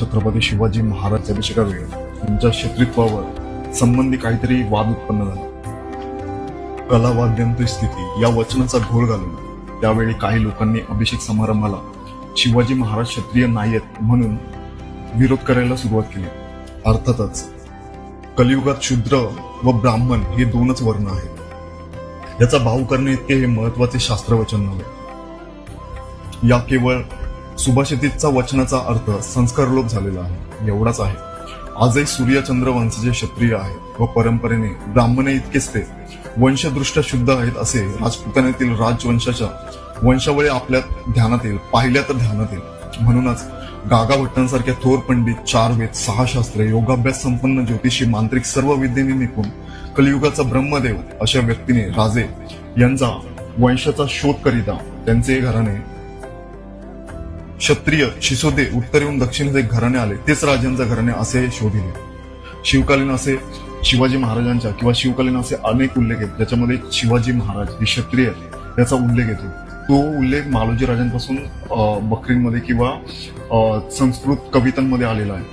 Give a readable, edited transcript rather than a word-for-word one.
छत्रपती शिवाजी महाराज अभिषेकावेळी त्यांच्या क्षत्रित्वावर संबंधी काहीतरी वाद उत्पन्न झाला. कला वाद्यंत स्थिती या वचनाचा घोळ घालून त्यावेळी काही लोकांनी अभिषेक समारंभाला शिवाजी महाराज क्षत्रिय नाहीत म्हणून विरोध करायला सुरुवात केली. अर्थातच कलियुगात शूद्र व ब्राह्मण हे दोनच वर्ण आहेत. याचा भाव करणे इतके हे महत्वाचे शास्त्रवचन नव्हे. या केवळ सुभाषितचा वचनाचा अर्थ संस्कारलोप झालेला आहे एवढाच आहे. आजही सूर्यचंद्र वंशाचे क्षत्रिय आहेत व परंपरेने ब्राह्मण इतकेच ते वंशदृष्ट्या शुद्ध आहेत असे राजपुतानेतील राजवंशाच्या वंशावळी आपल्या ध्यानात येईल, पाहिल्या तर ध्यानात येईल. म्हणूनच गागा भट्टांसारख्या थोर पंडित 4 वेद 6 शास्त्रे योगाभ्यास संपन्न ज्योतिषी मांत्रिक सर्व विद्येने निपुण कलियुगाचा ब्रह्मदेव अशा व्यक्तीने राजे यांचा वंशाचा शोध करिता त्यांचे घराणे क्षत्रिय शिसोदे उत्तर येऊन दक्षिणेचे घराणे आले तेच राजांचा घराणे असे शोधिले. शिवकालीन असे शिवाजी महाराजांच्या किंवा शिवकालीन असे अनेक उल्लेख आहेत ज्याच्यामध्ये शिवाजी महाराज हे क्षत्रिय याचा उल्लेख येतो. तो उल्लेख मालोजी राजांपासून बकरींमध्ये किंवा संस्कृत कवितांमध्ये आलेला आहे.